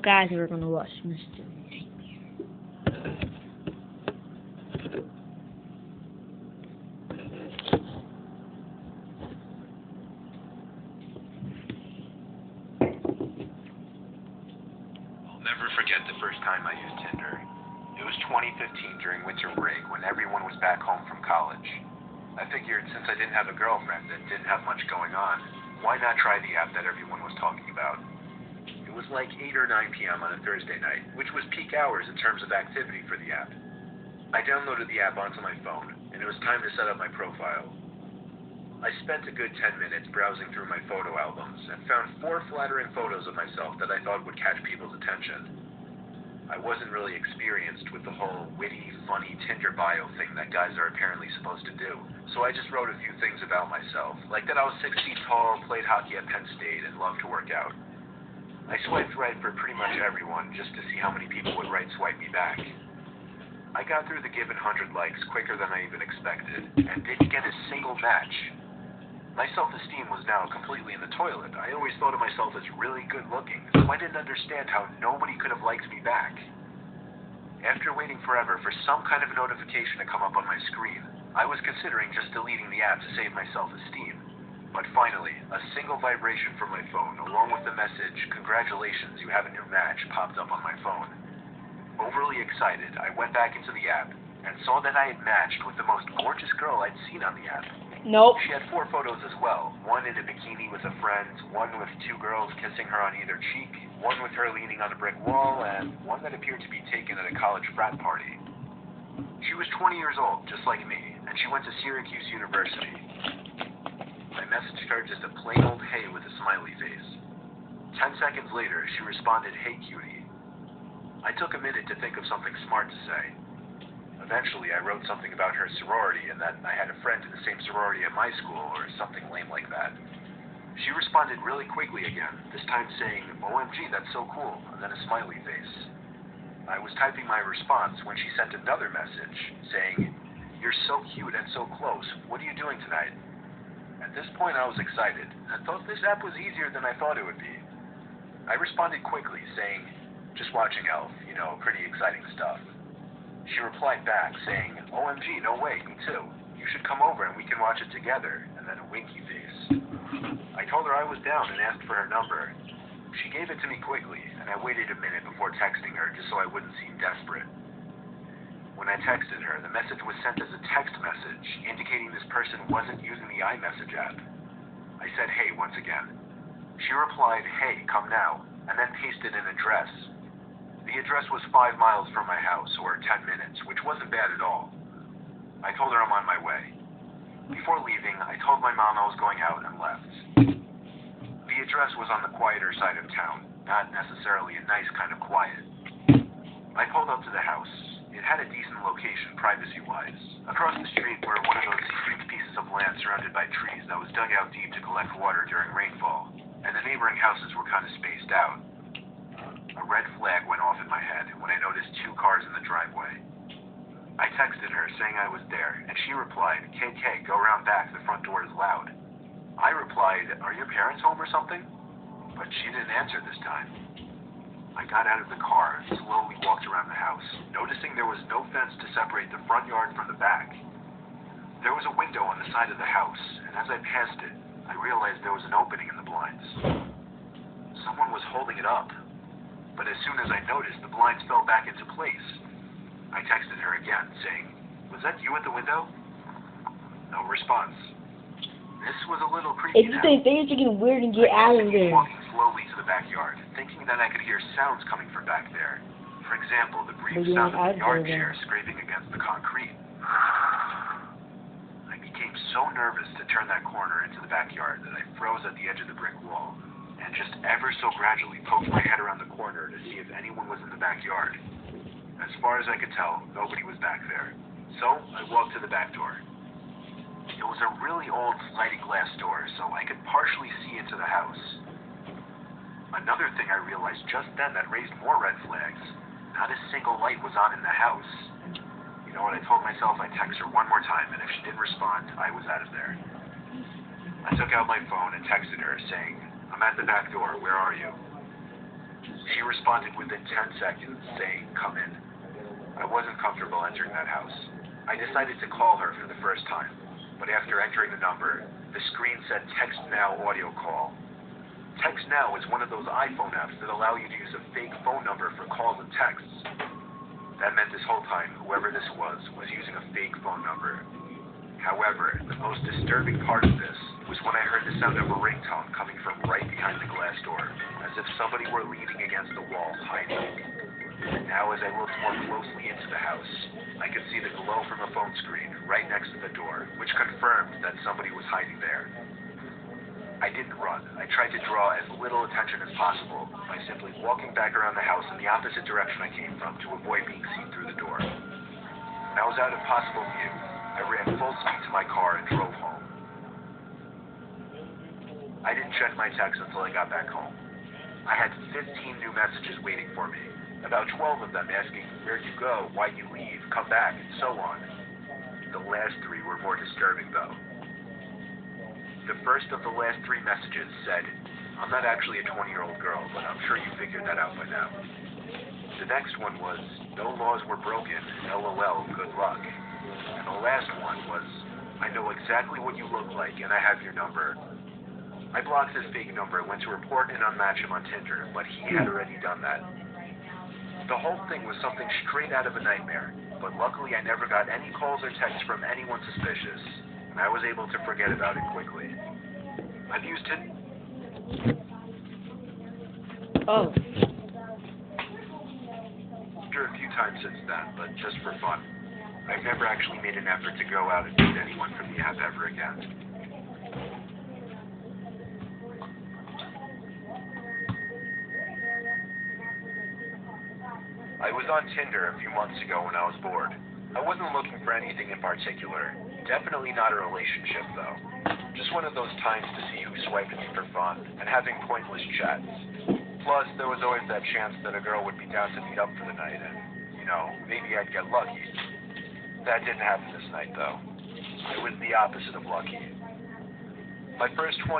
Guys, we're gonna watch Mr. I'll never forget the first time I used Tinder. It was 2015 during winter break when everyone was back home from college. I figured since I didn't have a girlfriend and didn't have much going on, why not try the app that everyone was talking about? It was like 8 or 9 p.m. on a Thursday night, which was peak hours in terms of activity for the app. I downloaded the app onto my phone, and it was time to set up my profile. I spent a good 10 minutes browsing through my photo albums and found 4 flattering photos of myself that I thought would catch people's attention. I wasn't really experienced with the whole witty, funny Tinder bio thing that guys are apparently supposed to do, so I just wrote a few things about myself, like that I was 6 feet tall, played hockey at Penn State, and loved to work out. I swiped right for pretty much everyone just to see how many people would right swipe me back. I got through the given 100 likes quicker than I even expected, and didn't get a single match. My self-esteem was now completely in the toilet. I always thought of myself as really good looking, so I didn't understand how nobody could have liked me back. After waiting forever for some kind of notification to come up on my screen, I was considering just deleting the app to save my self-esteem. But finally, a single vibration from my phone, along with the message, "Congratulations, you have a new match," popped up on my phone. Overly excited, I went back into the app and saw that I had matched with the most gorgeous girl I'd seen on the app. Nope. She had 4 photos as well, one in a bikini with a friend, one with 2 girls kissing her on either cheek, one with her leaning on a brick wall, and one that appeared to be taken at a college frat party. She was 20 years old, just like me, and she went to Syracuse University. I messaged her just a plain old hey with a smiley face. 10 seconds later, she responded, "Hey cutie." I took a minute to think of something smart to say. Eventually, I wrote something about her sorority and that I had a friend in the same sorority at my school, or something lame like that. She responded really quickly again, this time saying, "OMG, that's so cool," and then a smiley face. I was typing my response when she sent another message, saying, "You're so cute and so close. What are you doing tonight?" At this point, I was excited, and thought this app was easier than I thought it would be. I responded quickly, saying, "Just watching Elf, pretty exciting stuff." She replied back, saying, "OMG, no way, me too. You should come over and we can watch it together," and then a winky face. I told her I was down and asked for her number. She gave it to me quickly, and I waited a minute before texting her just so I wouldn't seem desperate. When I texted her, the message was sent as a text message, indicating this person wasn't using the iMessage app. I said hey once again. She replied, "Hey, come now," and then pasted an address. The address was 5 miles from my house, or 10 minutes, which wasn't bad at all. I told her I'm on my way. Before leaving, I told my mom I was going out and left. The address was on the quieter side of town, not necessarily a nice kind of quiet. I pulled up to the house. It had a decent location, privacy-wise. Across the street were one of those huge pieces of land surrounded by trees that was dug out deep to collect water during rainfall, and the neighboring houses were kind of spaced out. A red flag went off in my head when I noticed 2 cars in the driveway. I texted her saying I was there, and she replied, "KK, go around back, the front door is loud." I replied, "Are your parents home or something?" But she didn't answer this time. I got out of the car and slowly walked around the house, noticing there was no fence to separate the front yard from the back. There was a window on the side of the house, and as I passed it, I realized there was an opening in the blinds. Someone was holding it up. But as soon as I noticed, the blinds fell back into place. I texted her again, saying, "Was that you at the window?" No response. This was a little creepy If you think things are getting weird, and get out of there. Walking slowly to the backyard, thinking that I could hear sounds coming from back there. For example, the brief sound of the yard chair scraping against the concrete. I became so nervous to turn that corner into the backyard that I froze at the edge of the brick wall, and just ever so gradually poked my head around the corner to see if anyone was in the backyard. As far as I could tell, nobody was back there. So I walked to the back door. It was a really old sliding glass door, so I could partially see into the house. Another thing I realized just then that raised more red flags. Not a single light was on in the house. You know what, I told myself I'd text her one more time, and if she didn't respond, I was out of there. I took out my phone and texted her, saying, "I'm at the back door, where are you?" She responded within 10 seconds, saying, "Come in." I wasn't comfortable entering that house. I decided to call her for the first time, but after entering the number, the screen said Text Now audio call. Text Now is one of those iPhone apps that allow you to use a fake phone number for calls and texts. That meant this whole time, whoever this was using a fake phone number. However, the most disturbing part of this was when I heard the sound of a ringtone coming from right behind the glass door, as if somebody were leaning against the wall, hiding. Now, as I looked more closely into the house, I could see the glow from a phone screen right next to the door, which confirmed that somebody was hiding there. I didn't run. I tried to draw as little attention as possible by simply walking back around the house in the opposite direction I came from to avoid being seen through the door. When I was out of possible view, I ran full speed to my car and drove home. I didn't check my text until I got back home. I had 15 new messages waiting for me, about 12 of them asking, "Where'd you go? Why'd you leave? Come back," and so on. The last 3 were more disturbing, though. The first of the last 3 messages said, "I'm not actually a 20-year-old girl, but I'm sure you figured that out by now." The next one was, "No laws were broken, LOL, good luck." And the last one was, "I know exactly what you look like, and I have your number." I blocked his fake number and went to report and unmatch him on Tinder, but he had already done that. The whole thing was something straight out of a nightmare, but luckily I never got any calls or texts from anyone suspicious, and I was able to forget about it quickly. I've used Tinder a few times since then, but just for fun. I've never actually made an effort to go out and meet anyone from the app ever again. I was on Tinder a few months ago when I was bored. I wasn't looking for anything in particular. Definitely not a relationship, though. Just one of those times to see who swiped me for fun, and having pointless chats. Plus, there was always that chance that a girl would be down to meet up for the night, and, maybe I'd get lucky. That didn't happen this night, though. I was the opposite of lucky. My first 20